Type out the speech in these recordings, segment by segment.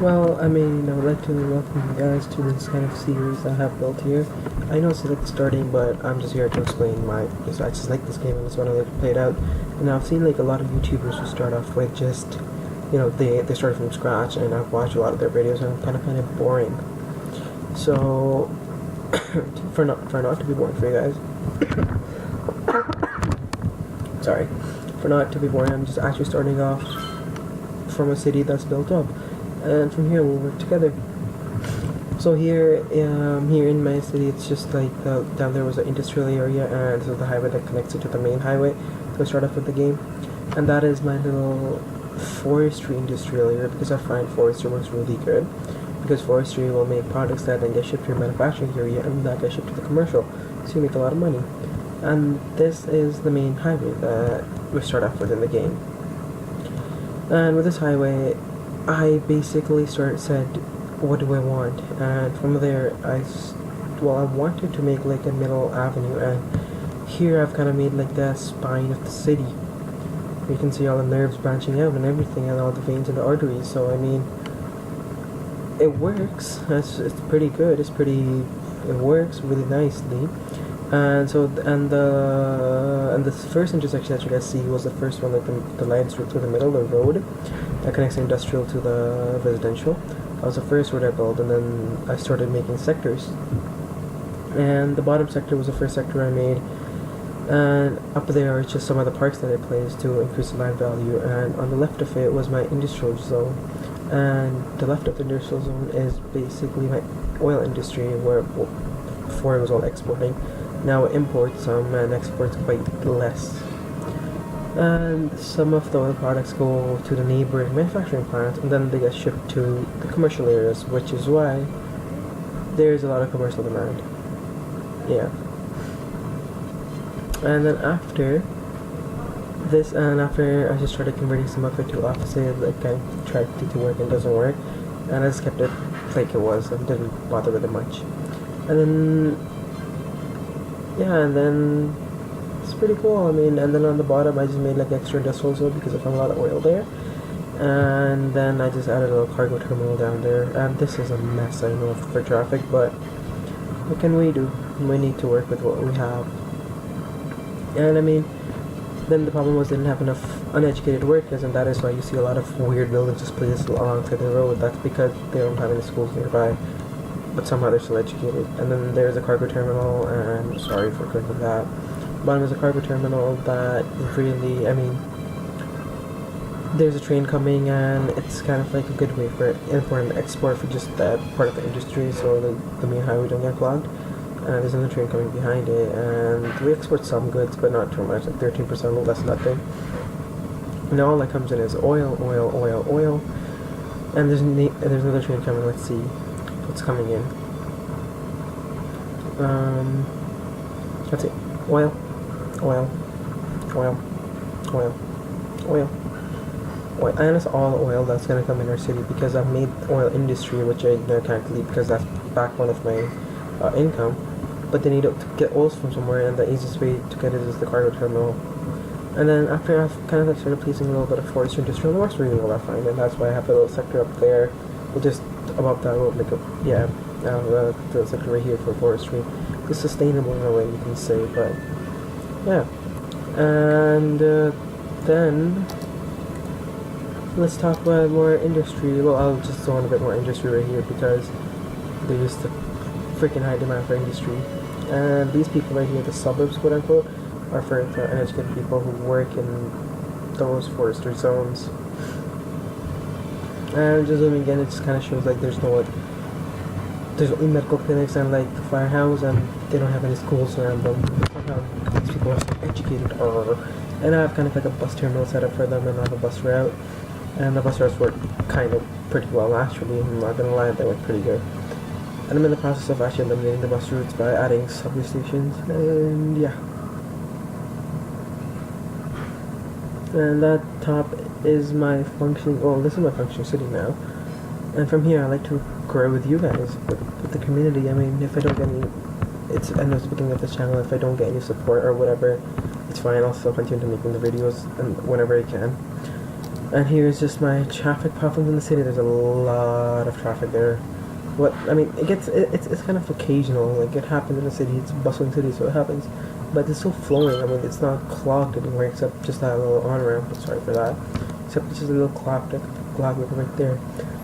Well, I mean, I would like to welcome you guys to this kind of series I have built here. I know it's like starting, but I'm just here to explain my. I just like this game and just want to play it out. And I've seen like a lot of YouTubers who start off with just, they started from scratch, and I've watched a lot of their videos, and I'm kind of boring. So, for not to be boring for you guys, sorry, for not to be boring, I'm just actually starting off from a city that's built up, and from here we'll work together. So here in my city, it's just like down there was an industrial area, and this is the highway that connects it to the main highway to start off with the game. And that is my little forestry industrial area, because I find forestry works really good, because forestry will make products that then get shipped to your manufacturing area, and that gets shipped to the commercial, so you make a lot of money. And this is the main highway that we start off with in the game. And with this highway, I basically said, what do I want? And from there, I wanted to make like a middle avenue, and here I've kind of made like the spine of the city. You can see all the nerves branching out and everything, and all the veins and the arteries. So I mean, it works. It's pretty good. It works really nicely. And so the first intersection that you guys see was the first one, like the line through the middle, the road that connects the industrial to the residential. That was the first road I built, and then I started making sectors. And the bottom sector was the first sector I made. And up there is just some of the parks that I placed to increase the land value. And on the left of it was my industrial zone. And the left of the industrial zone is basically my oil industry, where before it was all exporting. Now it imports some and exports quite less. And some of the oil products go to the neighboring manufacturing plants, and then they get shipped to the commercial areas, which is why there's a lot of commercial demand. Yeah. And then after I just started converting some of it to offices. Like I tried to work and it doesn't work, and I just kept it like it was and didn't bother with it much. And then and then it's pretty cool. I mean, and then on the bottom I just made like extra industrial zone because I found a lot of oil there. And then I just added a little cargo terminal down there. And this is a mess, I know, for traffic, but what can we do? We need to work with what we have. And I mean, then the problem was they didn't have enough uneducated workers, and that is why you see a lot of weird buildings just placed alongside the road. That's because they don't have any schools nearby, but somehow they're still educated. And then there's a cargo terminal, and sorry for clicking that. Bottom is a cargo terminal that really, I mean, there's a train coming, and it's kind of like a good way for import and export for just that part of the industry, so the main highway don't get clogged. And there's another train coming behind it, and we export some goods, but not too much, like 13%, well, that's nothing. And all that comes in is oil, and there's another train coming. Let's see what's coming in. That's it. Oil, and it's all oil that's gonna come in our city, because I've made oil industry, which I can't leave because that's backbone of my income. But they need to get oils from somewhere, and the easiest way to get it is the cargo terminal. And then after I've kind of started placing a little bit of forestry industry, and it works really well, I find, and that's why I have a little sector up there, just above that road, like the sector right here for forestry. It's sustainable in a way, you can say, but yeah. And then let's talk about more industry. Well, I'll just throw in a bit more industry right here, because there's the freaking high demand for industry. And these people right here, the suburbs, quote unquote, are for the uneducated people who work in those forestry zones. And just zooming in, it just kind of shows like there's only medical clinics and like the firehouse, and they don't have any schools around them. These people are so educated. And I have kind of like a bus terminal set up for them, and I have a bus route. And the bus routes work kind of pretty well, actually. I'm not gonna lie, they work pretty good. And I'm in the process of actually eliminating the bus routes by adding subway stations, and yeah. And that top is my functioning, this is my functioning city now. And from here I like to grow with you guys, with the community. I mean, if I don't get any, I know it's the beginning of this channel, if I don't get any support or whatever, it's fine, I'll still continue making the videos and whenever I can. And here's just my traffic problems in the city. There's a lot of traffic there. It's kind of occasional. Like it happens in the city. It's a bustling city, so it happens. But it's still flowing. I mean, it's not clogged anywhere except just that little on ramp. Sorry for that. Except it's just a little clogged right there.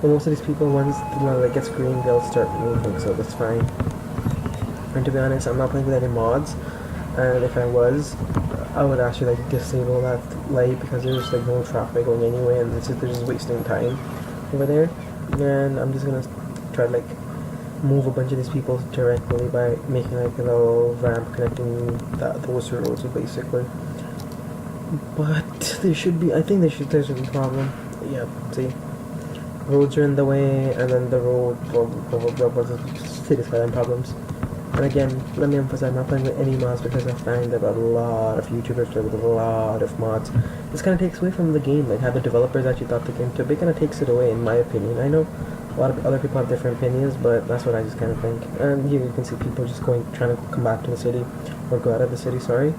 But most of these people, once it gets green, they'll start moving. So that's fine. And to be honest, I'm not playing with any mods. And if I was, I would actually like disable that light because there's like no traffic going anywhere, and they're just wasting time over there. And I'm just gonna try to like move a bunch of these people directly by making like a little ramp connecting those two roads basically. But there should be, I think there's a problem. Yeah, see, roads are in the way, and then the road city Skyline problems. And again, let me emphasize, I'm not playing with any mods because I find that a lot of YouTubers play with a lot of mods. This kind of takes away from the game, like how the developers actually thought the game to be. It kind of takes it away, in my opinion. I know a lot of other people have different opinions, but that's what I just kind of think. And here you can see people just trying to come back to the city, or go out of the city, sorry.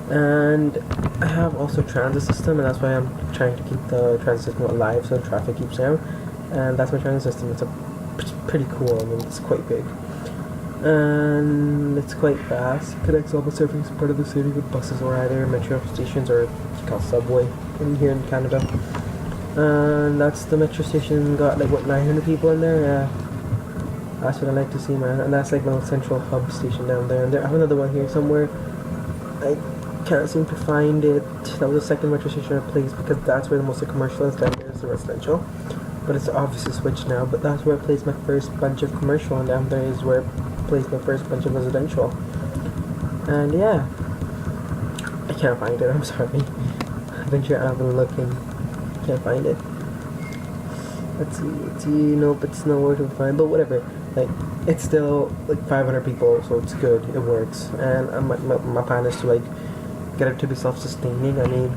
And I have also transit system, and that's why I'm trying to keep the transit system alive so the traffic keeps down. And that's my transit system. It's pretty cool. I mean, it's quite big. And it's quite fast. It connects almost every part of the city with buses or either metro stations or it's called subway in here in Canada. And that's the metro station. Got like what, 900 people in there. Yeah, that's what I like to see, man. And that's like my central hub station down there. And I have another one here somewhere. I can't seem to find it. That was the second metro station I placed because that's where the most of the commercial is. Down there is the residential. But it's obviously switched now. But that's where I placed my first bunch of commercial, and down there is where I placed my first bunch of residential. And yeah, I can't find it. I'm sorry. I've been looking. Can't find it. Let's see. Nope, it's nowhere to find. But whatever. Like, it's still like 500 people, so it's good. It works. And my plan is to like get it to be self-sustaining. I mean,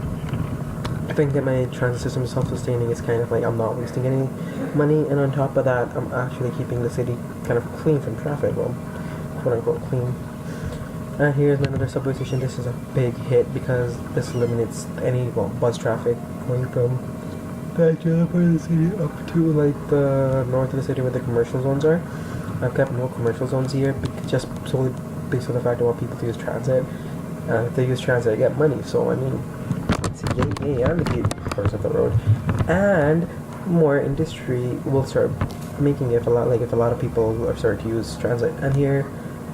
if I can get my transit system self-sustaining, it's kind of like I'm not wasting any money, and on top of that, I'm actually keeping the city kind of clean from traffic, well, quote-unquote clean. And here's another subway station. This is a big hit because this eliminates any bus traffic going from the other part of the city up to like the north of the city where the commercial zones are. I've kept no commercial zones here just solely based on the fact I want people to use transit. If they use transit, I get money, so I mean, yay, I'm the parts of the road, and more industry will start making it if a lot of people are starting to use transit. And here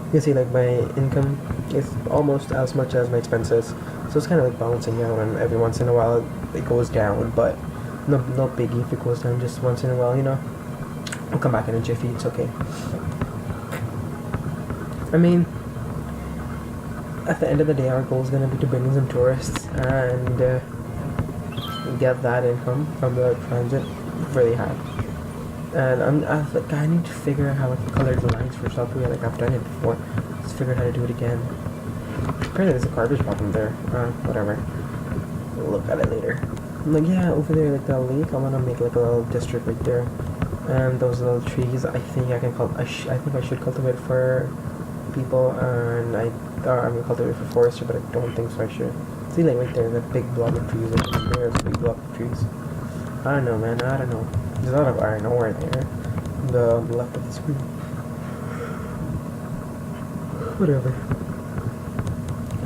you can see like my income is almost as much as my expenses, so it's kind of like balancing out, and every once in a while it goes down, but no biggie if it goes down just once in a while, you know. I'll come back in a jiffy, it's okay. I mean, at the end of the day, our goal is going to be to bring in some tourists and get that income from the transit really high. And I need to figure out how I can color the lines for subway. Like I've done it before. Just figure out how to do it again. Apparently there's a garbage problem there. Whatever. We'll look at it later. Like yeah, over there, like the lake. I want to make like a little district right there. And those little trees, I think I think I should cultivate for people, and I'm gonna cultivate for forestry, but I don't think so. I should. See, like right there, that big block of trees. Like, there's a big block of trees. I don't know, man. I don't know. There's a lot of iron ore there. The left of the screen. Whatever.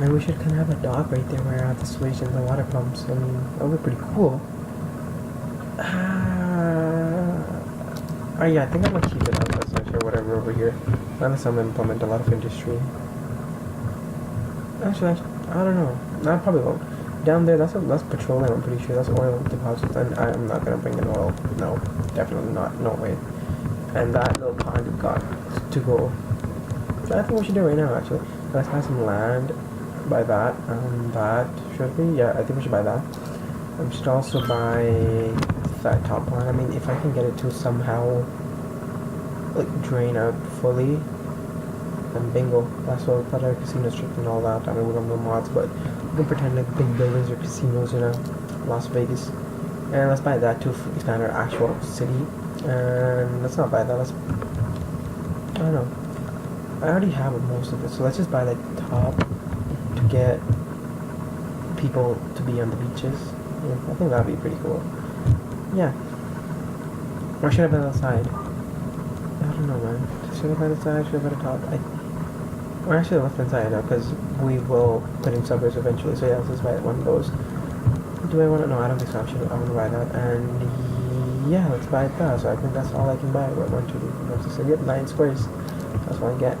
And we should kind of have a dock right there where I have the switch and the water pumps. I mean, that would be pretty cool. Yeah, I think I'm gonna keep it on residential or whatever over here. Unless I'm gonna implement a lot of industry. Actually, I don't know. No, I probably won't. Down there, that's petroleum, I'm pretty sure. That's oil deposits, and I'm not gonna bring in oil. No, definitely not. No way. And that little pond we've got to go. So I think we should do it right now, actually. Let's buy some land. Buy that. That should we? Yeah, I think we should buy that. We should also buy that top one. I mean, if I can get it to somehow like drain out fully, then bingo. That's what our casino strip and all that. I mean, we don't know mods, but we can pretend like big buildings or casinos, you know, Las Vegas. And let's buy that to expand our actual city. And let's not buy that. I don't know. I already have most of it, so let's just buy like top to get people to be on the beaches. Yeah, I think that'd be pretty cool. Yeah. Or should I have been outside? I don't know, man. Should I have been outside? Should I have been top? Or actually, I left inside now because we will put in suburbs eventually. So yeah, let's just buy one of those. Do I want to? No, I don't think so. Actually, I'm gonna buy that. And yeah, let's buy that. So I think that's all I can buy. What 1, 2, 3, 4, 5, 6, 7, 8, 9 squares. That's what I get.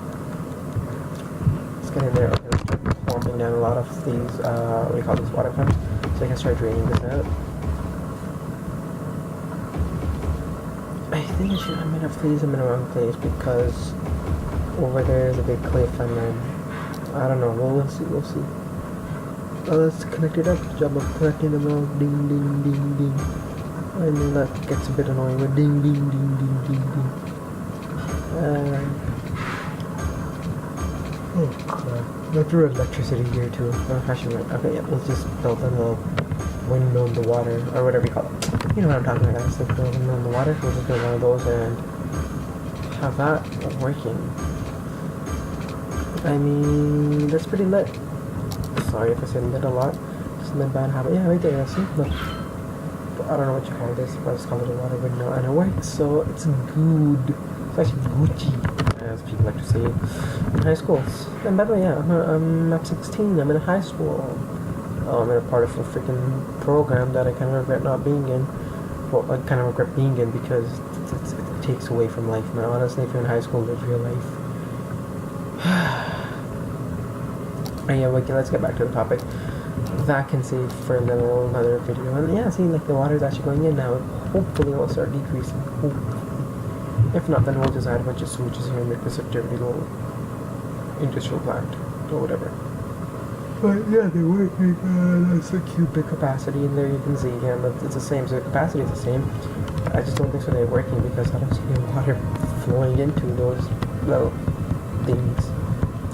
Let's get in there. Okay, let's start pumping down a lot of these. What do you call this? Water pumps. So I can start draining this out. I think I'm in a place. I'm in the wrong place because over there is a big cliff and then I don't know. We'll see. We'll see. Let's connect it up. Job of connecting them all. Ding, ding, ding, ding. I know that gets a bit annoying, but ding, ding, ding, ding, ding, ding. Oh god. Let's do electricity here too. Oh, actually, okay, yeah. Let's just build a little windmill in the water or whatever you call it. You know what I'm talking about, guys. Like build a windmill in the water. We'll just build one of those and have that working. I mean, that's pretty lit. Sorry if I said lit a lot. Just a bad habit. Yeah, right there. See? Look. I don't know what you call this, but I just call it a water windmill, and it works, so it's good. It's actually Gucci, as people like to say in high schools. And by the way, yeah, I'm at 16. I'm in a high school. I'm in a part of a freaking program that I kind of regret not being in. Well, I kind of regret being in because it takes away from life, man. Honestly, if you're in high school, live your life. Yeah, okay, let's get back to the topic. That can save for another video. And yeah, see, like the water is actually going in now. Hopefully, it will start decreasing. Hopefully. If not, then we'll just add a bunch of switches here and make this a dirty little industrial plant or whatever. But yeah, they're working. That's a cubic capacity in there. You can see again, but it's the same. So the capacity is the same. I just don't think so they're working because I don't see any water flowing into those little things.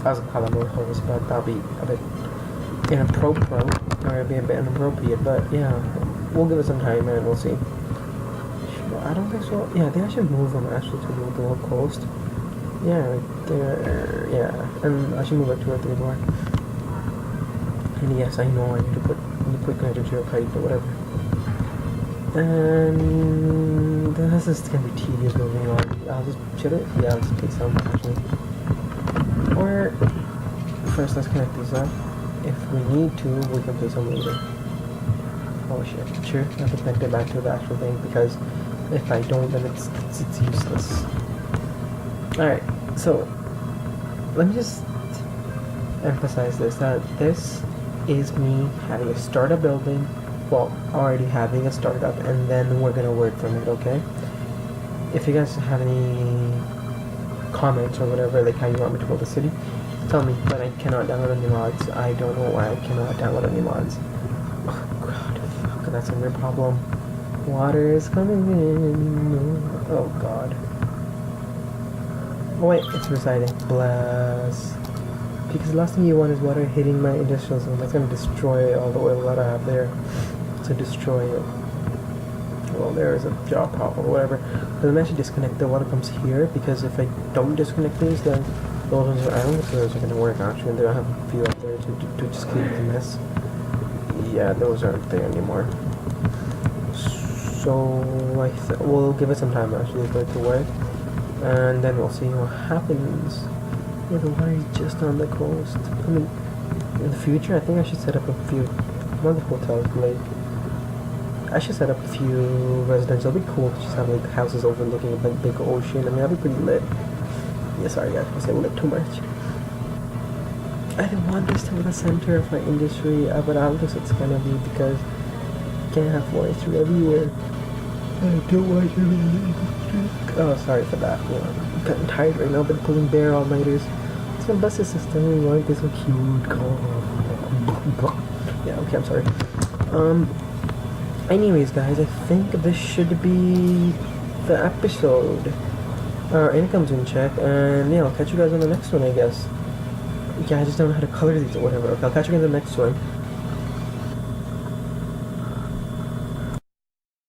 I was gonna call them little holes, but that'll be a bit inappropriate, or it'd be a bit inappropriate, but yeah, we'll give it some time and we'll see. I don't think so. Yeah, they actually move them actually to the little coast. Yeah, like there. Yeah, and I should move it 2 or 3 more. And yes, I know I need to put connected to your kite or whatever. And this is gonna be tedious moving on. I'll just should it? Yeah, I'll just take some actually. Or first, let's connect these up. If we need to, we can play some later. Oh shit, sure, I have to connect it back to the actual thing because if I don't, then it's useless. Alright, so let me just emphasize this, that this is me having to start a building, well, already having a startup, and then we're gonna work from it, okay? If you guys have any comments or whatever, like how you want me to build a city, tell me, but I cannot download any mods. I don't know why I cannot download any mods. Oh god, fuck, that's a weird problem. Water is coming in. Oh god. Oh wait, it's residing. Bless. Because the last thing you want is water hitting my industrial zone. That's gonna destroy all the oil that I have there. To destroy it. Well, there is a job pop or whatever. But I'm actually disconnect the water pumps here because if I don't disconnect these, then those ones are, I don't think those are going to work actually. They don't have a few up there to just clean the mess. Yeah, those aren't there anymore. So we'll give it some time actually for it to work, and then we'll see what happens. Yeah, the water is just on the coast. I mean, in the future, I think I should set up a few one of the hotels. Like, I should set up a few residential. It'd be cool to just have like houses overlooking a big ocean. I mean, that'd be pretty lit. Yeah, sorry guys, I said lit too much. I didn't want this to be the center of my industry, but I guess it's gonna be because you can't have forestry everywhere. I don't want to be in the industry. Oh, sorry for that. You know, I'm getting tired right now. I've been pulling bear all-nighters. It's my bus system. You want this so cute. Yeah, okay, I'm sorry. Anyways, guys, I think this should be the episode. Our income's in check, and yeah, I'll catch you guys on the next one, I guess. Yeah, I just don't know how to color these or whatever. Okay, I'll catch you guys in the next one.